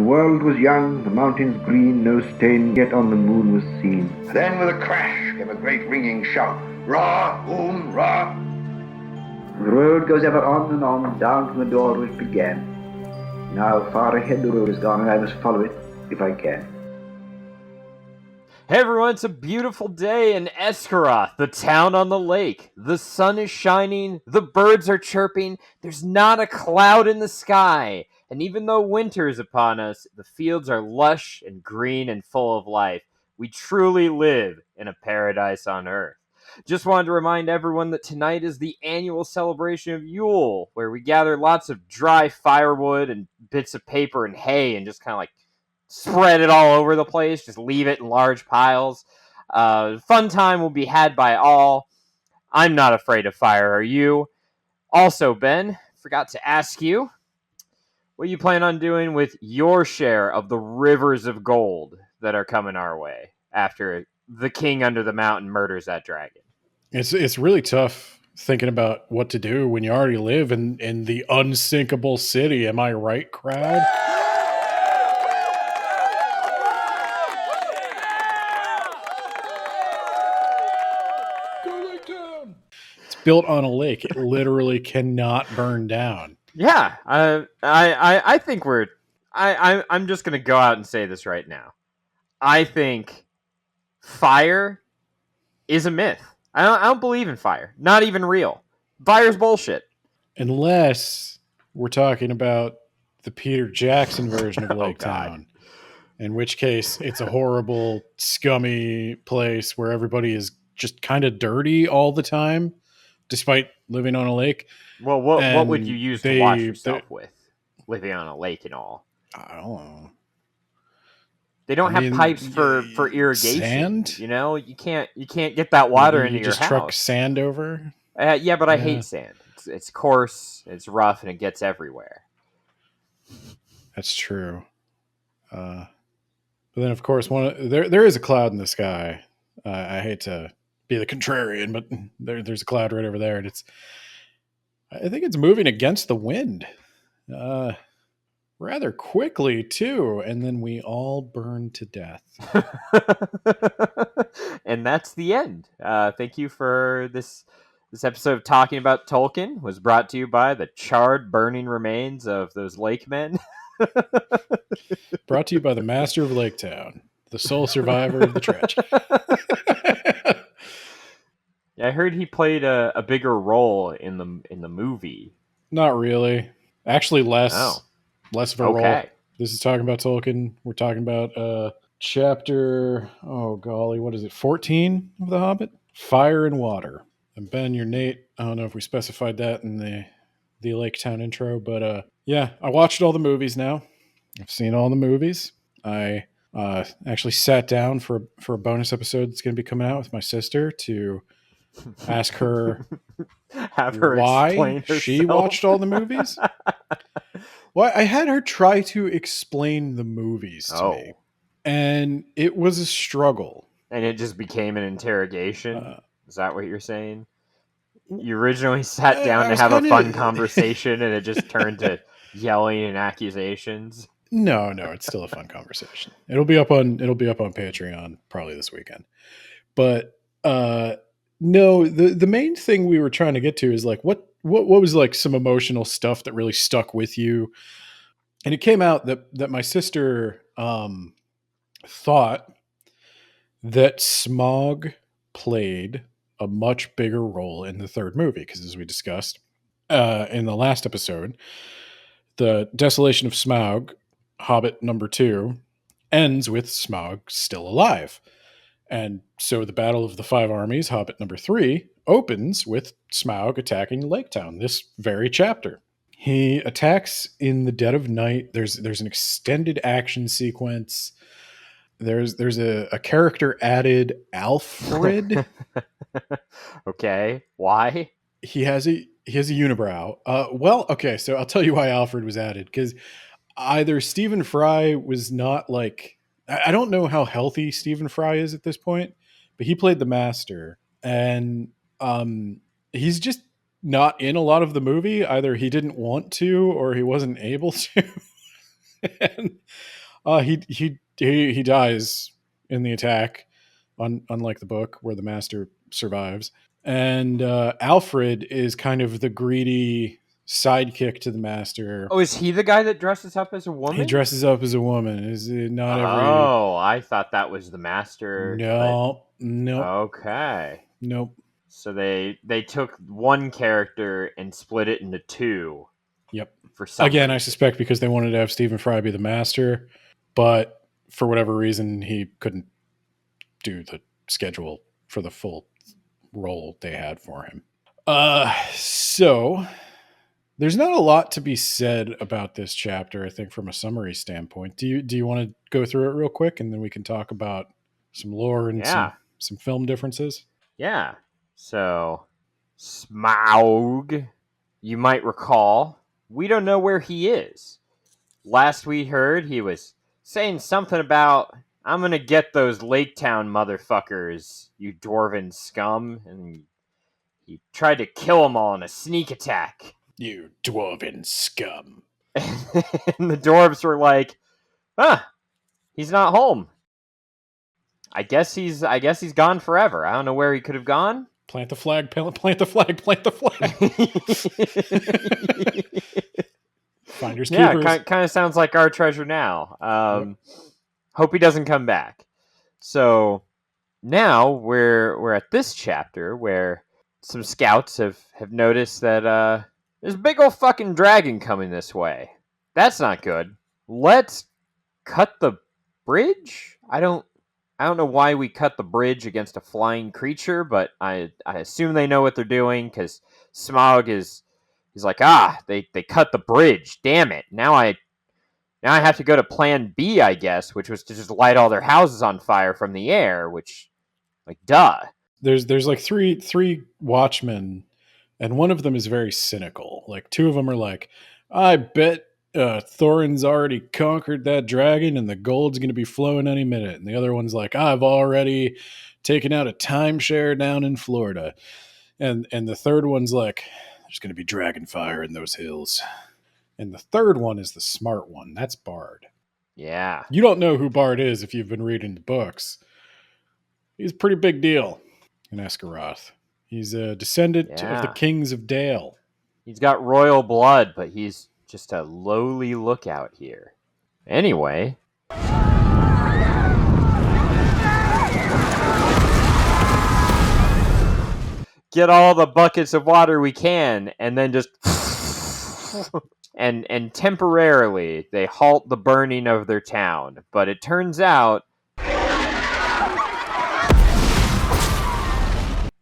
world was young, the mountains green, no stain yet on the moon was seen. Then with a crash came a great ringing shout. Ra, boom, ra. The road goes ever on and on, down from the door where it began. Now far ahead the road is gone, and I must follow it if I can. Hey everyone, it's a beautiful day in Escaroth, the town on the lake. The sun is shining, the birds are chirping, there's not a cloud in the sky. And even though winter is upon us, the fields are lush and green and full of life. We truly live in a paradise on earth. Just wanted to remind everyone that tonight is the annual celebration of Yule, where we gather lots of dry firewood and bits of paper and hay and just kind of like spread it all over the place, just leave it in large piles. Fun time will be had by all. I'm not afraid of fire, are you? Also, Ben, forgot to ask you, what you plan on doing with your share of the rivers of gold that are coming our way after the king under the mountain murders that dragon? It's really tough thinking about what to do when you already live in the unsinkable city. Am I right, crowd? It's built on a lake. It literally cannot burn down. Yeah, I think I'm just gonna go out and say this right now. I think fire is a myth. I don't believe in fire. Not even real. Fire's bullshit. Unless we're talking about the Peter Jackson version of Lake Town. In which case, it's a horrible, scummy place where everybody is just kind of dirty all the time, despite living on a lake. Well, what would you use to wash yourself with, living on a lake and all? I don't know. They don't have pipes for irrigation. Sand? You know, you can't get that water into your house. You just truck sand over? Yeah, but I hate sand. It's coarse, it's rough, and it gets everywhere. That's true. But then, of course, there is a cloud in the sky. I hate to be the contrarian, but there's a cloud right over there, and I think it's moving against the wind. Rather quickly, too, and then we all burn to death. And that's the end. Thank you for this episode of Talking About Tolkien. Was brought to you by the charred, burning remains of those lake men. Brought to you by the master of Lake Town, the sole survivor of the tragedy. Yeah, I heard he played a bigger role in the movie. Not really. Actually, less of a role. This is Talking About Tolkien. We're talking about chapter, what is it, 14 of The Hobbit? Fire and Water. And Ben, you're Nate. I don't know if we specified that in the Lake Town intro, but yeah, I watched all the movies now. I've seen all the movies. I actually sat down for a bonus episode that's going to be coming out with my sister to ask her why she watched all the movies. Well, I had her try to explain the movies to me, and it was a struggle. And it just became an interrogation? Is that what you're saying? You originally sat down to have a fun conversation, and it just turned to yelling and accusations? No, it's still a fun conversation. It'll be up on Patreon probably this weekend. But no, the main thing we were trying to get to is like what was like some emotional stuff that really stuck with you. And it came out that my sister thought that Smaug played a much bigger role in the third movie, because as we discussed in the last episode, the Desolation of Smaug, Hobbit number 2, ends with Smaug still alive. And so the Battle of the Five Armies, Hobbit number 3, opens with Smaug attacking Lake Town, this very chapter. He attacks in the dead of night. There's an extended action sequence. There's a character added, Alfred. Okay, why? He has a unibrow. Okay, so I'll tell you why Alfred was added, because either Stephen Fry was not like, I don't know how healthy Stephen Fry is at this point, but he played the Master, and he's just not in a lot of the movie. Either he didn't want to or he wasn't able to. And He dies in the attack, unlike the book where the master survives. And Alfred is kind of the greedy sidekick to the master. Oh, is he the guy that dresses up as a woman? He dresses up as a woman. Is it not every? Oh, I thought that was the master. No, but... nope. Okay. Nope. So they took one character and split it into two. Yep. For some Again, reason. I suspect because they wanted to have Stephen Fry be the master, but for whatever reason, he couldn't do the schedule for the full role they had for him. So there's not a lot to be said about this chapter, I think, from a summary standpoint. Do you want to go through it real quick, and then we can talk about some lore and some film differences? Yeah. So Smaug, you might recall, we don't know where he is. Last we heard, he was saying something about, I'm going to get those Lake Town motherfuckers, you dwarven scum. And he tried to kill them all in a sneak attack. You dwarven scum. And the dwarves were like, he's not home. I guess he's gone forever. I don't know where he could have gone. Plant the flag, plant the flag, plant the flag. Finders keepers. Yeah, kind of sounds like our treasure now. Hope he doesn't come back. So now we're at this chapter where some scouts have noticed that there's a big old fucking dragon coming this way. That's not good. Let's cut the bridge? I don't know why we cut the bridge against a flying creature, but I assume they know what they're doing, because Smaug he's like, they cut the bridge. Damn it. Now I have to go to plan B, I guess, which was to just light all their houses on fire from the air, which, like, duh. There's like three watchmen, and one of them is very cynical. Like, two of them are like, I bet Thorin's already conquered that dragon and the gold's going to be flowing any minute. And the other one's like, I've already taken out a timeshare down in Florida. And the third one's like, there's going to be dragon fire in those hills. And the third one is the smart one. That's Bard. Yeah. You don't know who Bard is if you've been reading the books. He's a pretty big deal in Esgaroth. He's a descendant of the kings of Dale. He's got royal blood, but he's just a lowly lookout here. Anyway. Get all the buckets of water we can, and then just... and temporarily, they halt the burning of their town. But it turns out...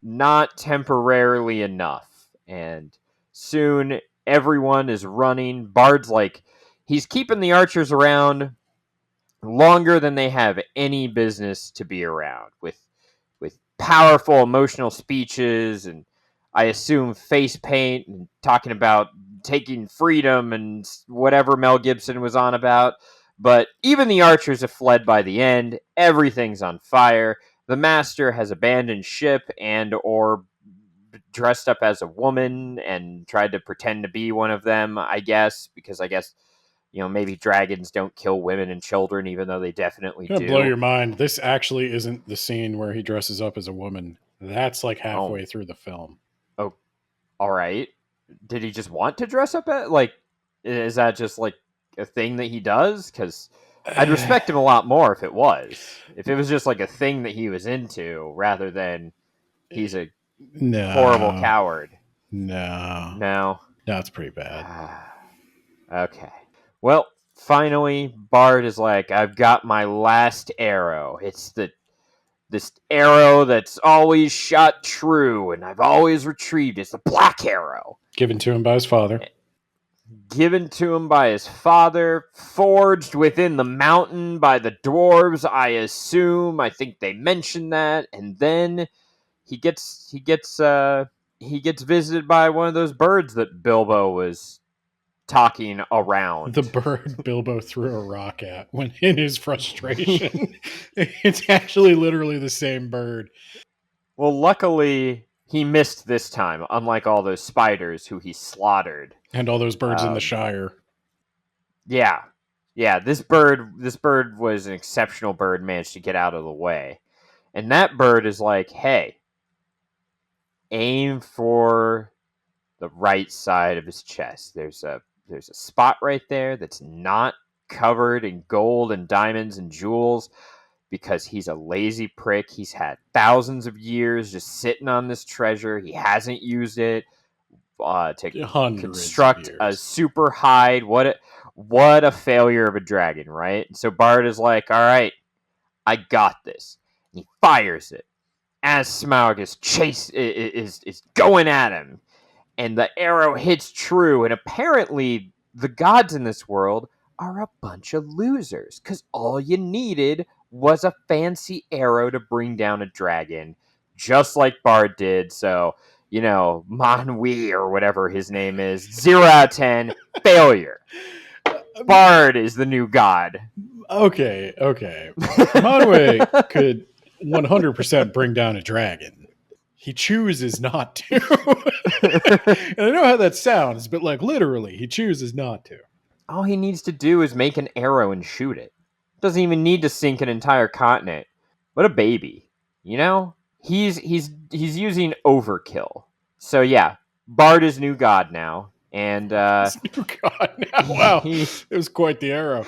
not temporarily enough. And soon... everyone is running. Bard's like, he's keeping the archers around longer than they have any business to be around, with powerful emotional speeches and, I assume, face paint, and talking about taking freedom and whatever Mel Gibson was on about. But even the archers have fled by the end. Everything's on fire. The master has abandoned ship and or dressed up as a woman and tried to pretend to be one of them, I guess, because I guess, maybe dragons don't kill women and children, even though they definitely do. Blow your mind. This actually isn't the scene where he dresses up as a woman. That's like halfway through the film. Oh, all right. Did he just want to dress up as, like, is that just like a thing that he does? Because I'd respect him a lot more if it was. If it was just like a thing that he was into, rather than he's a horrible coward. No, it's pretty bad. Okay. Well, finally, Bard is like, I've got my last arrow. It's this arrow that's always shot true, and I've always retrieved. It's the black arrow. Given to him by his father. Forged within the mountain by the dwarves, I assume. I think they mentioned that. And then he gets visited by one of those birds that Bilbo was talking around. The bird Bilbo threw a rock at when in his frustration. It's actually literally the same bird. Well, luckily he missed this time, unlike all those spiders who he slaughtered. And all those birds in the Shire. Yeah. Yeah, this bird was an exceptional bird, managed to get out of the way. And that bird is like, hey, aim for the right side of his chest. There's a spot right there that's not covered in gold and diamonds and jewels because he's a lazy prick. He's had thousands of years just sitting on this treasure. He hasn't used it to construct a super hide. What a failure of a dragon, right? So Bard is like, all right, I got this. And he fires it as Smaug is going at him, and the arrow hits true. And apparently, the gods in this world are a bunch of losers because all you needed was a fancy arrow to bring down a dragon, just like Bard did. So, Manwë or whatever his name is, 0 out of 10, failure. Bard is the new god. Okay. Manwë could 100% bring down a dragon. He chooses not to. And I know how that sounds, but literally, he chooses not to. All he needs to do is make an arrow and shoot it. Doesn't even need to sink an entire continent. What a baby. He's using overkill. So yeah, Bard is new god now. And new god now. Wow. It was quite the arrow.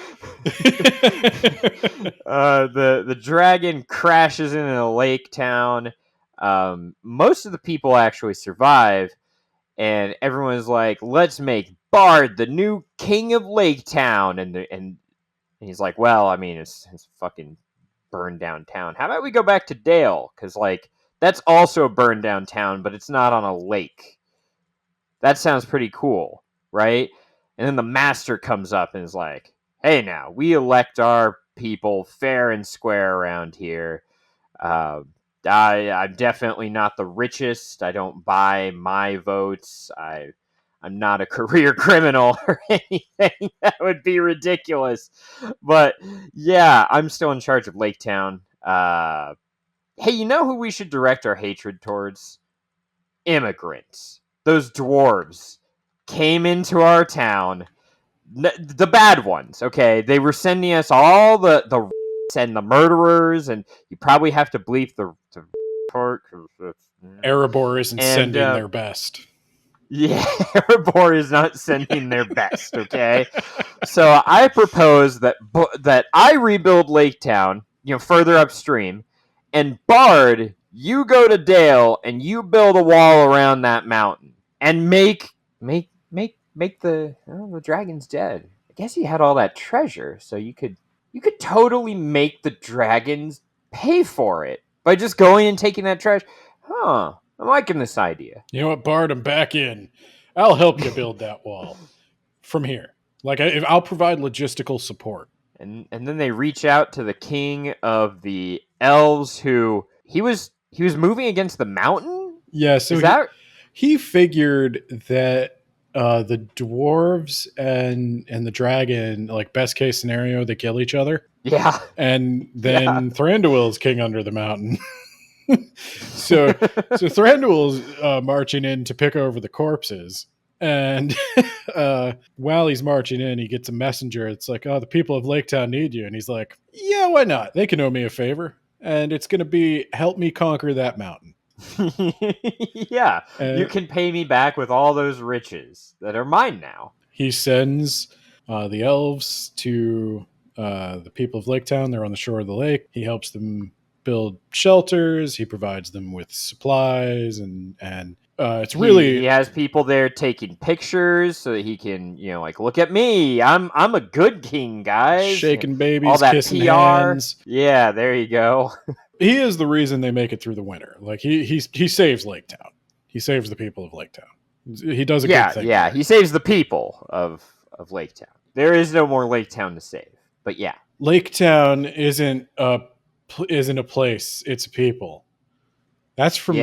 The dragon crashes into a lake town. Most of the people actually survive, and everyone's like, let's make Bard the new king of Lake Town. And he's like, well, I mean, it's fucking burned down town. How about we go back to Dale? Because that's also a burned down town, but it's not on a lake. That sounds pretty cool, right? And then the master comes up and is like, hey, now, we elect our people fair and square around here. I'm definitely not the richest. I don't buy my votes. I'm not a career criminal or anything. That would be ridiculous. But yeah, I'm still in charge of Lake Town. Hey, you know who we should direct our hatred towards? Immigrants. Those dwarves came into our town. The bad ones, okay? They were sending us all the and the murderers, and you probably have to bleep the part. Erebor isn't sending their best. Yeah, Erebor is not sending their best, okay? So I propose that I rebuild Lake Town, further upstream, and Bard, you go to Dale and you build a wall around that mountain and make the dragon's dead. I guess he had all that treasure, so you could totally make the dragons pay for it by just going and taking that treasure. Huh. I'm liking this idea. You know what, Bard? I'm back in. I'll help you build that wall from here. I'll provide logistical support. And then they reach out to the king of the elves, who he was moving against the mountain. Yeah, so he figured that the dwarves and the dragon, best case scenario, they kill each other. Yeah, and then Thranduil's king under the mountain. So Thranduil's marching in to pick over the corpses, and while he's marching in, he gets a messenger. It's like, oh, the people of Lake Town need you, and he's like, yeah, why not? They can owe me a favor, and it's going to be help me conquer that mountain. Yeah, you can pay me back with all those riches that are mine now. He sends the elves to the people of Lake Town. They're on the shore of the lake. He helps them build shelters. He provides them with supplies, and it's really he has people there taking pictures so that he can look at me. I'm a good king, guys. Shaking babies, all that kissing PR. hands. Yeah, there you go. He is the reason they make it through the winter. He saves Lake Town. He saves the people of Lake Town. He does a good thing. Yeah, he saves the people of Lake Town. There is no more Lake Town to save. But yeah, Lake Town isn't a place, it's a people. That's from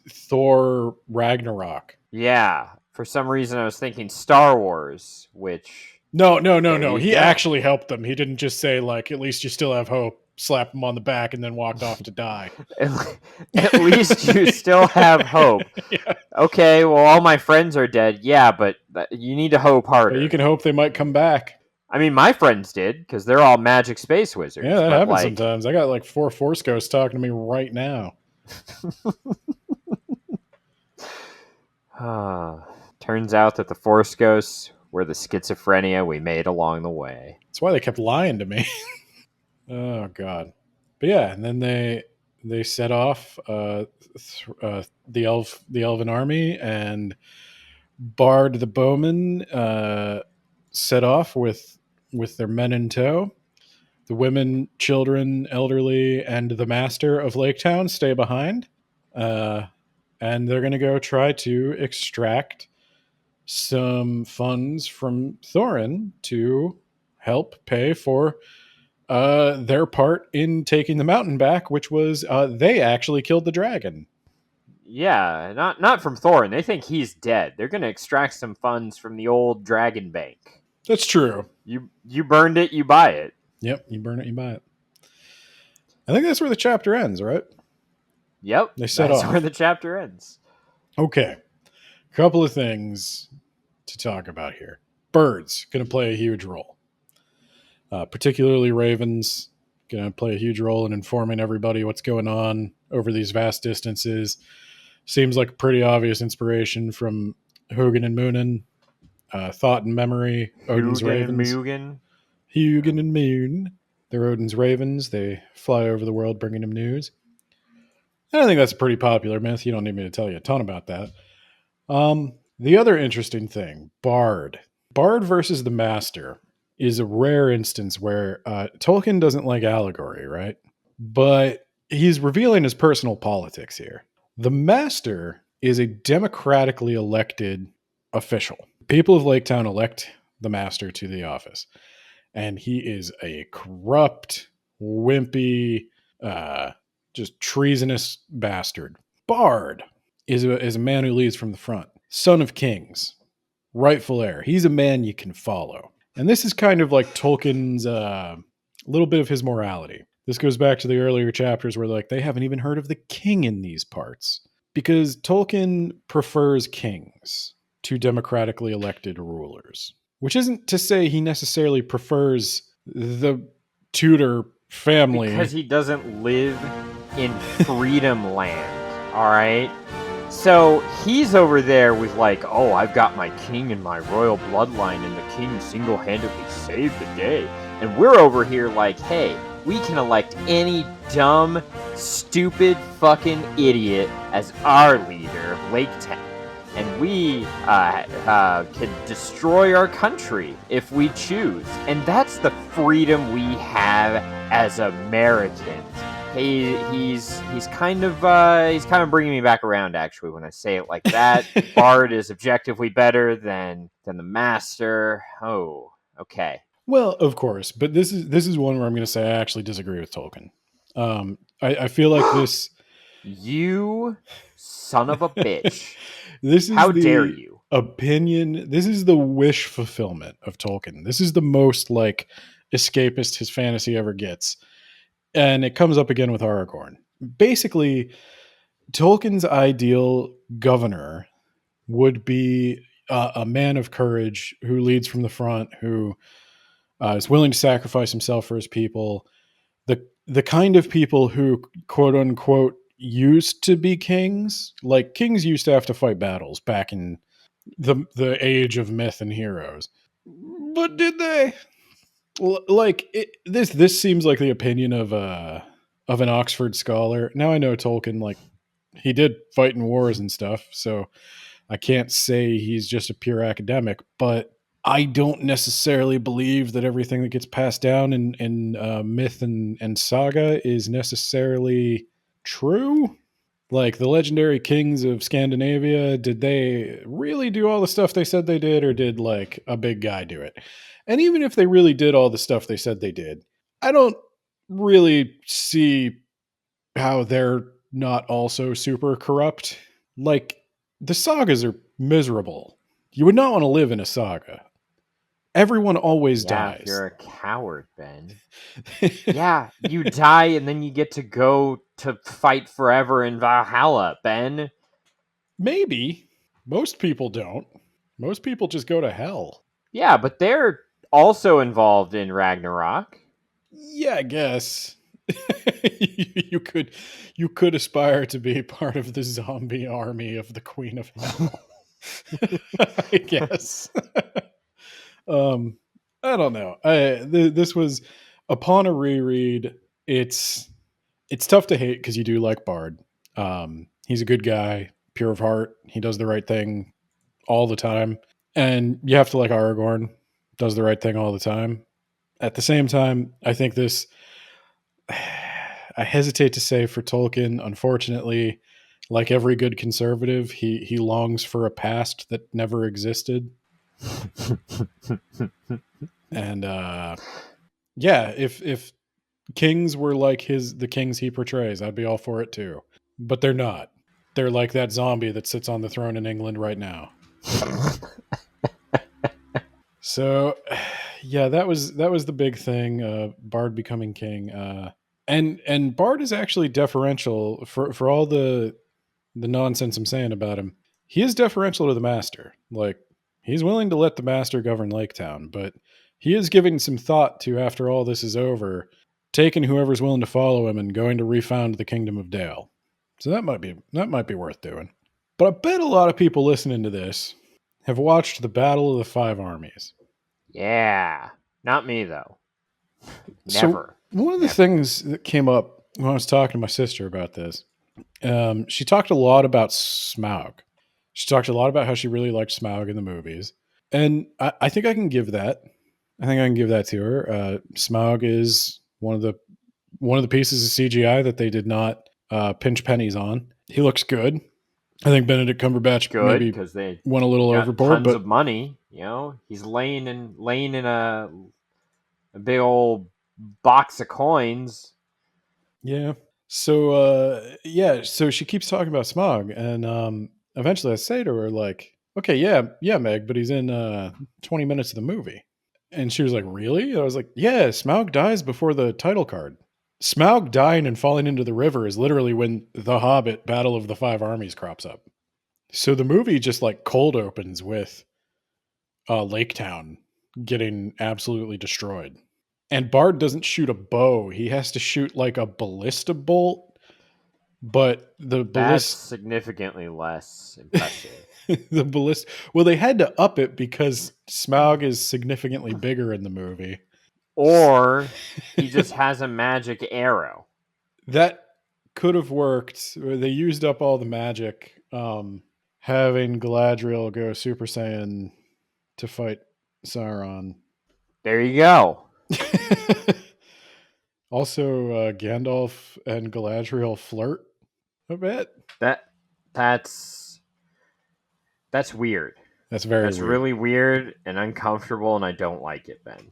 Thor Ragnarok. Yeah, for some reason I was thinking Star Wars, which no. He actually helped them. He didn't just say at least you still have hope, slap him on the back, and then walked off to die. At least you still have hope. Yeah. Okay, well, all my friends are dead. Yeah, but you need to hope harder. But you can hope they might come back. I mean, my friends did, because they're all magic space wizards. Yeah, that happens sometimes. I got like 4 Force Ghosts talking to me right now. Turns out that the Force Ghosts were the schizophrenia we made along the way. That's why they kept lying to me. Oh, God. But yeah, and then they set off the elven army, and Bard the bowman set off with their men in tow. The women, children, elderly, and the master of Lake Town stay behind. And they're going to go try to extract some funds from Thorin to help pay for their part in taking the mountain back, which was they actually killed the dragon. Yeah, not from Thorin. They think he's dead. They're going to extract some funds from the old dragon bank. That's true. You burned it, you buy it. Yep, you burn it, you buy it. I think that's where the chapter ends, right? Yep, they set off. That's where the chapter ends. Okay, couple of things to talk about here. Birds going to play a huge role. Particularly ravens going to play a huge role in informing everybody what's going on over these vast distances. Seems like a pretty obvious inspiration from Hugin and Moonin. Thought and memory, Odin's ravens. Hugin and Moon. They're Odin's ravens. They fly over the world bringing him news. And I think that's a pretty popular myth. You don't need me to tell you a ton about that. The other interesting thing, Bard. Bard versus the Master is a rare instance where Tolkien doesn't like allegory, right? But he's revealing his personal politics here. The Master is a democratically elected official. People of Lake Town elect the Master to the office. And he is a corrupt, wimpy, just treasonous bastard. Bard is a man who leads from the front. Son of kings. Rightful heir. He's a man you can follow. And this is kind of like Tolkien's little bit of his morality. This goes back to the earlier chapters where like they haven't even heard of the king in these parts. Because Tolkien prefers kings to democratically elected rulers. Which isn't to say he necessarily prefers the Tudor family. Because he doesn't live in freedom land, all right? So he's over there with like, oh, I've got my king and my royal bloodline, and the king single-handedly saved the day. And we're over here like, hey, we can elect any dumb, stupid fucking idiot as our leader of Lake Town. And we can destroy our country if we choose. And that's the freedom we have as Americans. He's kind of bringing me back around, actually, when I say it like that. Bard is objectively better than the Master. Oh, okay. Well, of course, but this is one where I'm going to say I actually disagree with Tolkien. I feel like this. You son of a bitch. This is how dare you? Opinion. This is the wish fulfillment of Tolkien. This is the most like escapist his fantasy ever gets. And it comes up again with Aragorn. Basically, Tolkien's ideal governor would be a man of courage who leads from the front, who is willing to sacrifice himself for his people. The kind of people who, quote unquote, used to be kings. Like kings used to have to fight battles back in the age of myth and heroes. But did they? Like this seems like the opinion of an Oxford scholar. Now I know Tolkien, like he did fight in wars and stuff, so I can't say he's just a pure academic, but I don't necessarily believe that everything that gets passed down in myth and saga is necessarily true. Like the legendary kings of Scandinavia, did they really do all the stuff they said they did, or did like a big guy do it? And even if they really did all the stuff they said they did, I don't really see how they're not also super corrupt. Like the sagas are miserable. You would not want to live in a saga. Everyone always dies. You're a coward, Ben. Yeah, you die and then you get to go to fight forever in Valhalla, Ben. Maybe. Most people don't. Most people just go to hell. Yeah, but they're also involved in Ragnarok. Yeah, I guess. you could aspire to be part of the zombie army of the Queen of Hell. I guess. I don't know. This was, upon a reread, it's tough to hate because you do like Bard. He's a good guy, pure of heart. He does the right thing all the time, and you have to like Aragorn, does the right thing all the time. At the same time, I think this. I hesitate to say for Tolkien, unfortunately, like every good conservative, he longs for a past that never existed. And yeah, if kings were like the kings he portrays, I'd be all for it too. But they're not. They're like that zombie that sits on the throne in England right now. So yeah, that was the big thing, Bard becoming king. And Bard is actually deferential for all the nonsense I'm saying about him. He is deferential to the master. Like, he's willing to let the master govern Lake Town, but he is giving some thought to, after all this is over, taking whoever's willing to follow him and going to refound the Kingdom of Dale. So that might be worth doing. But I bet a lot of people listening to this have watched the Battle of the Five Armies. Yeah. Not me, though. Never. So one of the things that came up when I was talking to my sister about this, she talked a lot about Smaug. She talked a lot about how she really liked Smaug in the movies. And I think I can give that. I think I can give that to her. Smaug is one of the pieces of CGI that they did not pinch pennies on. He looks good. I think Benedict Cumberbatch maybe because they went a little overboard, tons of money. You know, he's laying in a big old box of coins. Yeah. So so she keeps talking about Smaug, and eventually I say to her, like, okay, yeah, Meg, but he's in 20 minutes of the movie. And she was like, really? And I was like, yeah, Smaug dies before the title card. Smaug dying and falling into the river is literally when The Hobbit Battle of the Five Armies crops up. So the movie just like cold opens with Lake Town getting absolutely destroyed. And Bard doesn't shoot a bow. He has to shoot like a ballista bolt. But the That's significantly less impressive. the ballista. Well, they had to up it because Smaug is significantly bigger in the movie. Or he just has a magic arrow. That could have worked. They used up all the magic. Having Galadriel go Super Saiyan to fight Sauron. There you go. Also, Gandalf and Galadriel flirt a bit. That's weird. That's weird. Really weird and uncomfortable, and I don't like it, Ben.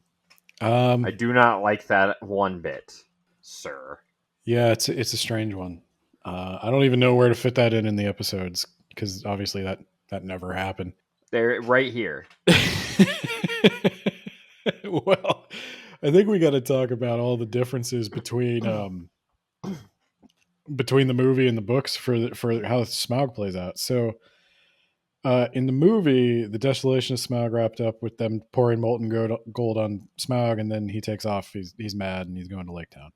I do not like that one bit, sir. Yeah, it's a strange one. I don't even know where to fit that in the episodes because obviously that never happened. They're right here. Well, I think we got to talk about all the differences between the movie and the books for how Smaug plays out. So, in the movie, the desolation of Smaug wrapped up with them pouring molten gold on Smaug, and then he takes off. He's mad and he's going to Lake Town,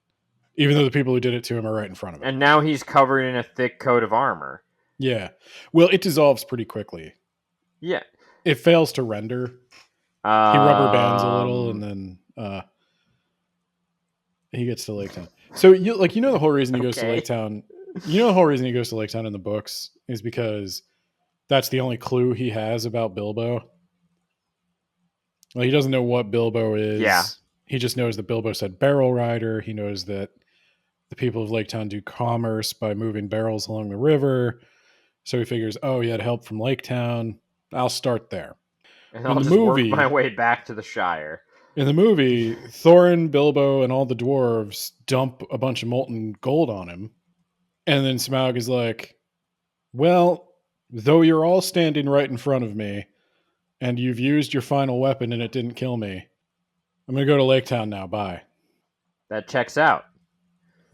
even though the people who did it to him are right in front of him. And now he's covered in a thick coat of armor. Yeah, well, it dissolves pretty quickly. Yeah, it fails to render. He rubber bands a little, and then he gets to Lake Town. So you know the whole reason he goes to Lake Town. You know the whole reason he goes to Lake Town in the books is because that's the only clue he has about Bilbo. Well, he doesn't know what Bilbo is. Yeah. He just knows that Bilbo said barrel rider. He knows that the people of Lake Town do commerce by moving barrels along the river. So he figures, oh, he had help from Lake Town. I'll start there. And I'll just work my way back to the Shire. In the movie, Thorin, Bilbo, and all the dwarves dump a bunch of molten gold on him. And then Smaug is like, well, though you're all standing right in front of me, and you've used your final weapon and it didn't kill me, I'm going to go to Lake Town now. Bye. That checks out.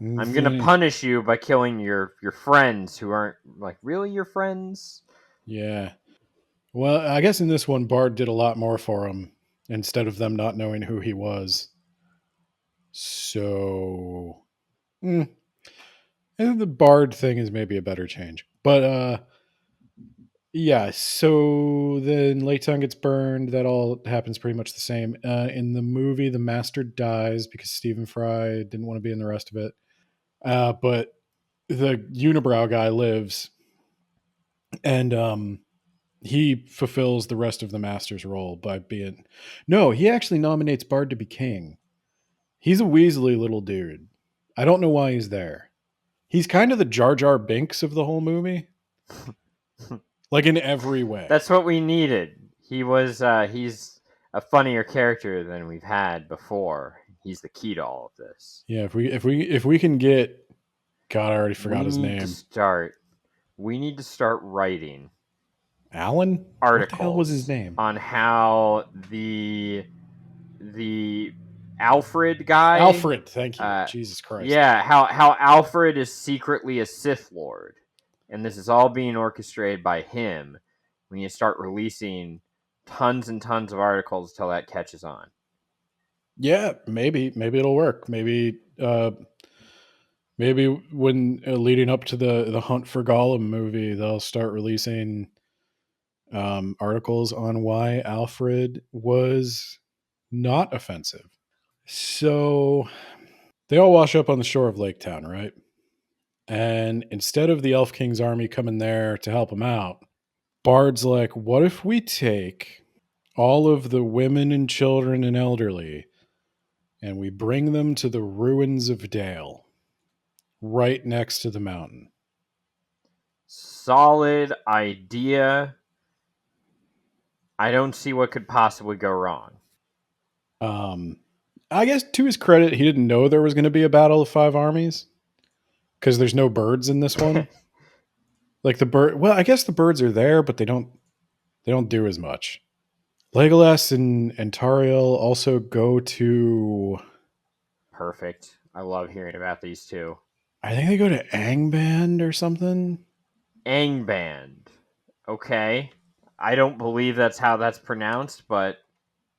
I'm going to punish you by killing your friends who aren't, like, really your friends? Yeah. Well, I guess in this one, Bard did a lot more for him. instead of them not knowing who he was. So, I think the bard thing is maybe a better change. But yeah, so then Lake Town gets burned. That all happens pretty much the same. In the movie, the master dies because Stephen Fry didn't want to be in the rest of it. But the unibrow guy lives, and he fulfills the rest of the master's role by being. No, he actually nominates Bard to be king. He's a Weasley little dude. I don't know why he's there. He's kind of the Jar Jar Binks of the whole movie. Like in every way. That's what we needed. He's a funnier character than we've had before. He's the key to all of this. Yeah, if we can get, God, I already forgot his name. We need to start writing Alan? articles. What the hell was his name? On how the Alfred guy. Alfred, thank you. Jesus Christ. Yeah, how Alfred is secretly a Sith Lord. And this is all being orchestrated by him. We need to start releasing tons and tons of articles until that catches on. Yeah, maybe it'll work. Maybe when leading up to the Hunt for Gollum movie, they'll start releasing articles on why Alfred was not offensive. So they all wash up on the shore of Lake Town, right? And instead of the Elf King's army coming there to help him out, Bard's like, what if we take all of the women and children and elderly and we bring them to the ruins of Dale, right next to the mountain? Solid idea. I don't see what could possibly go wrong. I guess to his credit, he didn't know there was going to be a battle of five armies because there's no birds in this one. Like the bird, well, I guess the birds are there, but they don't do as much. Legolas and Tariel also go to. Perfect. I love hearing about these two. I think they go to Angband or something. Angband. Okay. I don't believe that's how that's pronounced, but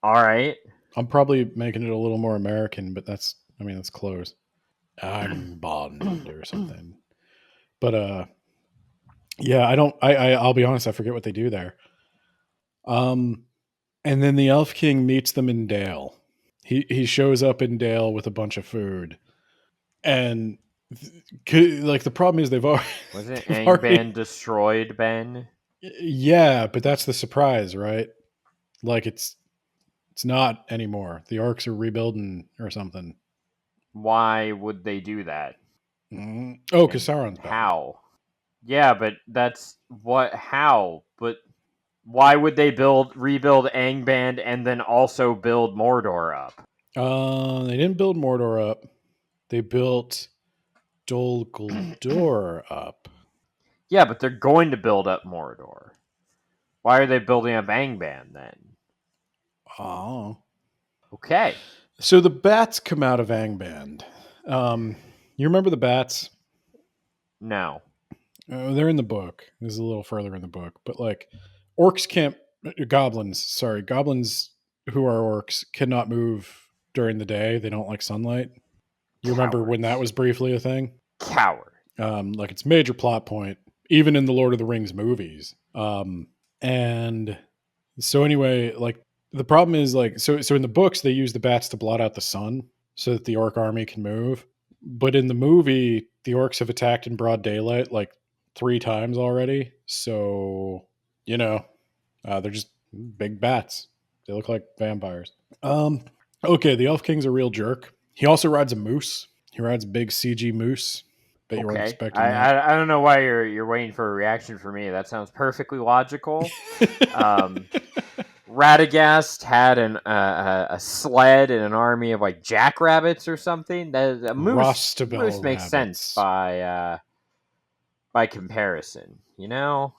all right. I'm probably making it a little more American, but that's close. Angband or something. But yeah, I'll be honest, I forget what they do there. And then the Elf King meets them in Dale. He shows up in Dale with a bunch of food. And like the problem is they've already wasn't Angband destroyed, Ben? Yeah, but that's the surprise, right? Like it's not anymore. The orcs are rebuilding or something. Why would they do that? Oh, because Sauron's back. How? Yeah, but that's what. How? But why would they rebuild Angband and then also build Mordor up? They didn't build Mordor up. They built Dol Guldur up. Yeah, but they're going to build up Mordor. Why are they building up Angband then? Oh. Okay. So the bats come out of Angband. You remember the bats? No. They're in the book. This is a little further in the book. But like goblins who are orcs cannot move during the day. They don't like sunlight. You remember when that was briefly a thing? Coward. Like it's a major plot point, even in the Lord of the Rings movies. And so anyway, like the problem is like, so in the books, they use the bats to blot out the sun so that the orc army can move. But in the movie, the orcs have attacked in broad daylight like 3 times already. So, they're just big bats. They look like vampires. Okay, the Elf King's a real jerk. He also rides a moose. He rides a big CG moose. Bet you weren't expecting that. I don't know why you're waiting for a reaction from me. That sounds perfectly logical. Radagast had a sled and an army of like jackrabbits or something. A moose makes sense by comparison. Yeah.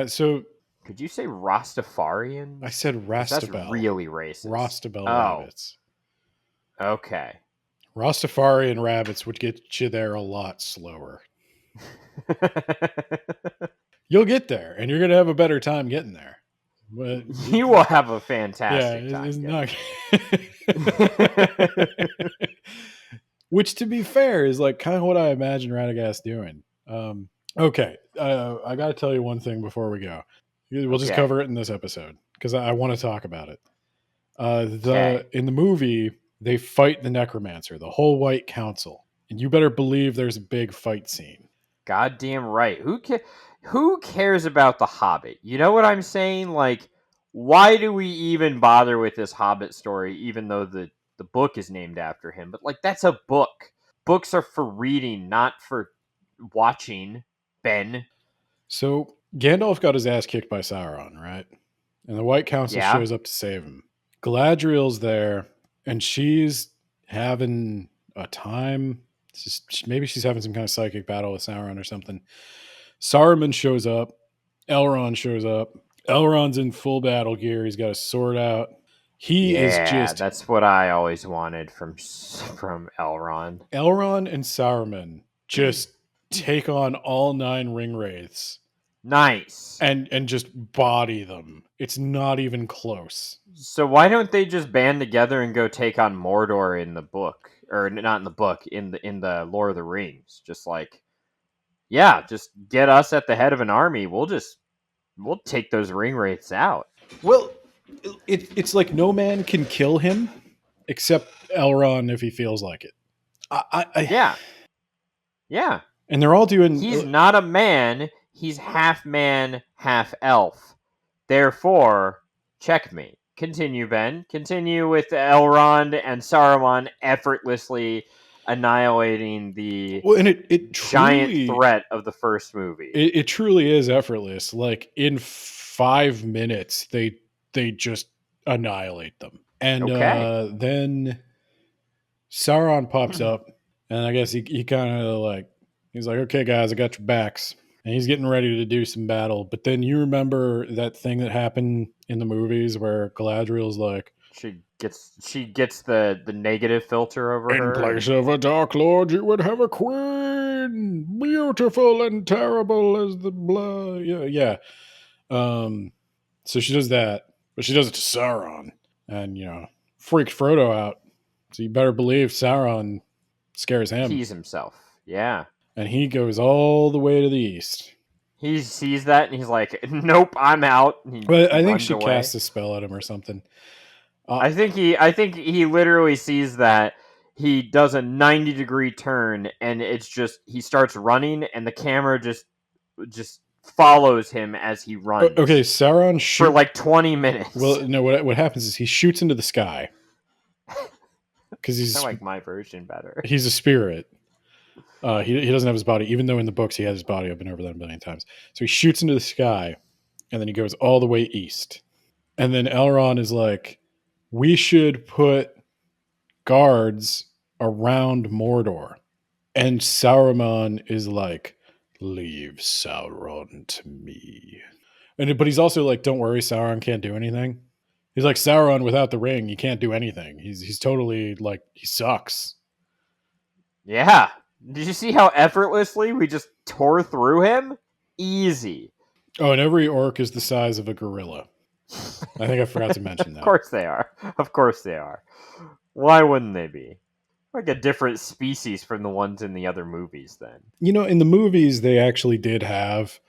So could you say Rastafarian? I said Rastabel. That's really racist. Rastabel rabbits. Okay. Rastafarian rabbits would get you there a lot slower. You'll get there, and you're going to have a better time getting there. But you will have a fantastic time. It's not. Which, to be fair, is like kind of what I imagine Radagast doing. Okay, I got to tell you one thing before we go. We'll just cover it in this episode because I want to talk about it. In the movie, they fight the necromancer, the whole White Council, and you better believe there's a big fight scene. Goddamn right. Who cares about the Hobbit? You know what I'm saying? Like, why do we even bother with this Hobbit story, even though the book is named after him? But like, that's a book. Books are for reading, not for watching. Ben. So Gandalf got his ass kicked by Sauron, right? And the White Council shows up to save him. Galadriel's there, and she's having a time. Maybe she's having some kind of psychic battle with Sauron or something. Saruman shows up. Elrond shows up. Elrond's in full battle gear. He's got a sword out. That's what I always wanted from Elrond. Elrond and Saruman just take on all 9 ringwraiths. Nice. And just body them. It's not even close. So why don't they just band together and go take on Mordor in the book? Or not in the book, in the Lord of the Rings. Just like, just get us at the head of an army. We'll take those ringwraiths out. Well, it's like no man can kill him except Elrond if he feels like it. Yeah. And they're all doing... He's not a man. He's half man, half elf. Therefore, checkmate. Continue, Ben. Continue with Elrond and Saruman effortlessly annihilating the giant threat of the first movie. It truly is effortless. Like, in 5 minutes, they just annihilate them. And then Sauron pops up, and I guess he kind of like... He's like, okay, guys, I got your backs. And he's getting ready to do some battle. But then you remember that thing that happened in the movies where Galadriel's like... She gets the negative filter over her. In place of a Dark Lord, you would have a queen. Beautiful and terrible as the blood. Yeah. So she does that. But she does it to Sauron. And, freaked Frodo out. So you better believe Sauron scares him. He's himself. Yeah. And he goes all the way to the east. He sees that and he's like, nope, I'm out. But I think she casts a spell at him or something. I think he literally sees that. He does a 90-degree turn and it's just, he starts running and the camera just follows him as he runs. Okay, Sauron for like 20 minutes. Well, no, what happens is he shoots into the sky. Because he's... I like my version better. He's a spirit. He doesn't have his body, even though in the books he has his body. I've been over that a million times. So he shoots into the sky, and then he goes all the way east. And then Elrond is like, we should put guards around Mordor. And Saruman is like, leave Sauron to me. But he's also like, don't worry, Sauron can't do anything. He's like, Sauron without the ring, he can't do anything. He's totally like, he sucks. Yeah. Did you see how effortlessly we just tore through him? Easy. Oh, and every orc is the size of a gorilla. I think I forgot to mention that. Of course they are. Why wouldn't they be? Like a different species from the ones in the other movies then. In the movies, they actually did have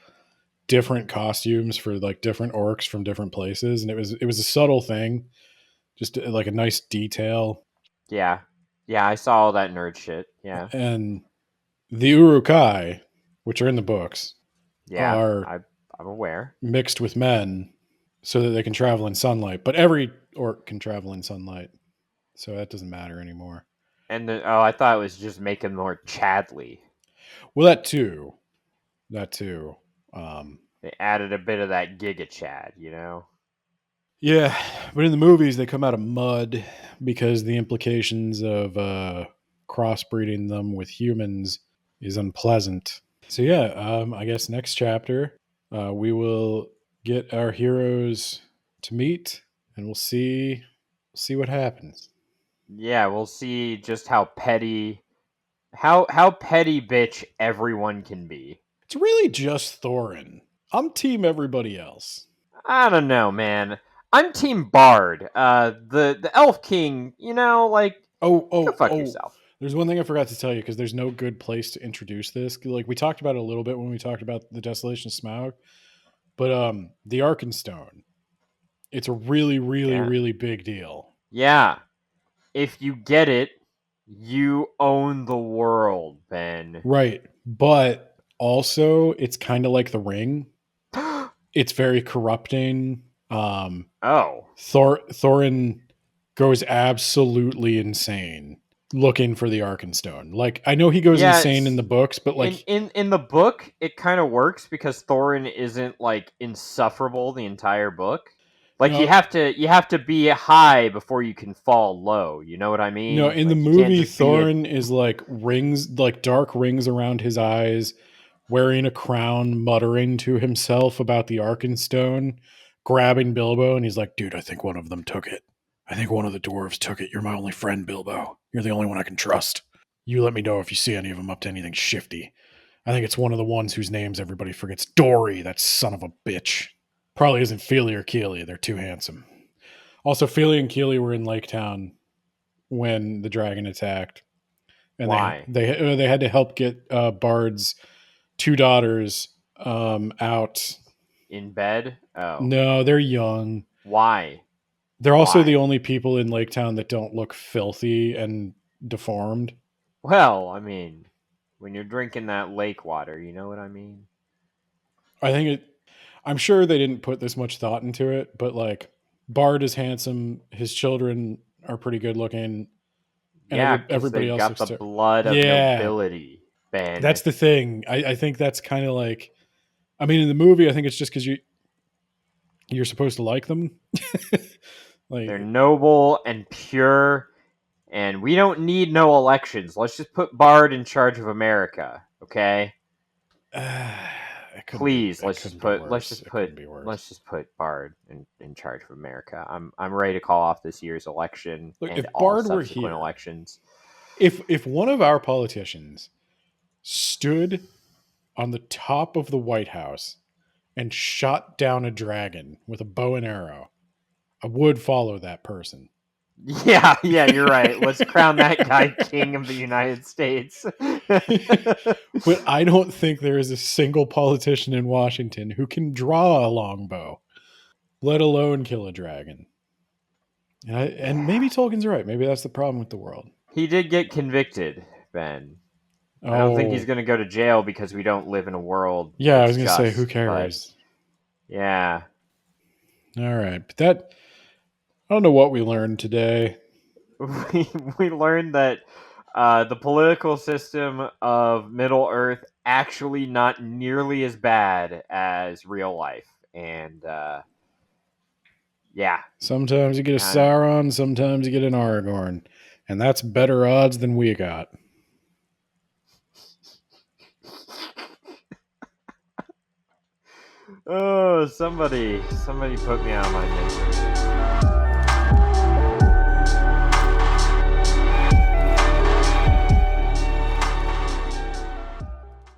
different costumes for like different orcs from different places. And it was a subtle thing. Just like a nice detail. Yeah. Yeah, I saw all that nerd shit. Yeah. And the Uruk-hai, which are in the books, I'm aware. Mixed with men so that they can travel in sunlight. But every orc can travel in sunlight. So that doesn't matter anymore. And I thought it was just making more Chadley. Well, that too. They added a bit of that Giga Chad, Yeah, but in the movies, they come out of mud because the implications of crossbreeding them with humans is unpleasant. So yeah, I guess next chapter, we will get our heroes to meet, and we'll see what happens. Yeah, we'll see just how petty bitch everyone can be. It's really just Thorin. I'm team everybody else. I don't know, man. I'm Team Bard. The Elf King, go fuck yourself. There's one thing I forgot to tell you because there's no good place to introduce this. Like we talked about it a little bit when we talked about the Desolation of Smaug, but the Arkenstone, it's a really, really, really big deal. Yeah. If you get it, you own the world, Ben. Right. But also, it's kind of like the ring. It's very corrupting. Thorin goes absolutely insane looking for the Arkenstone. Like, I know he goes insane in the books, but like in the book, it kind of works because Thorin isn't like insufferable the entire book. Like you have to be high before you can fall low. You know what I mean? No, in the movie, Thorin is like rings, like dark rings around his eyes, wearing a crown, muttering to himself about the Arkenstone, grabbing Bilbo, and he's like, "Dude, I think one of them took it. I think one of the dwarves took it. You're my only friend, Bilbo. You're the only one I can trust. You let me know if you see any of them up to anything shifty. I think it's one of the ones whose names everybody forgets. Dory, that son of a bitch. Probably isn't Feely or Keely. They're too handsome." Also, Feely and Keely were in Lake Town when the dragon attacked. And why? They had to help get Bard's 2 daughters out. In bed? Oh. No, they're young. Why? They're also the only people in Lake Town that don't look filthy and deformed. Well, I mean, when you're drinking that lake water, you know what I mean? I'm sure they didn't put this much thought into it, but like Bard is handsome, his children are pretty good looking. And everybody else got the blood of nobility. Ben. That's the thing. I think that's kind of like, I mean, in the movie, I think it's just because you're supposed to like them. Like, they're noble and pure, and we don't need no elections. Let's just put Bard in charge of America, okay? Please, let's just put Bard in charge of America. I'm ready to call off this year's election. Look, and if all Bard were subsequent here, elections. If one of our politicians stood on the top of the White House and shot down a dragon with a bow and arrow, I would follow that person. Yeah, you're right. Let's crown that guy king of the United States. But I don't think there is a single politician in Washington who can draw a longbow, let alone kill a dragon. And maybe Tolkien's right. Maybe that's the problem with the world. He did get convicted, Ben. I don't think he's going to go to jail because we don't live in a world. Yeah, I was going to say, who cares? Yeah. All right. But I don't know what we learned today. We learned that the political system of Middle Earth actually not nearly as bad as real life. And, yeah. Sometimes you get a Sauron, sometimes you get an Aragorn. And that's better odds than we got. Oh, somebody put me on my misery.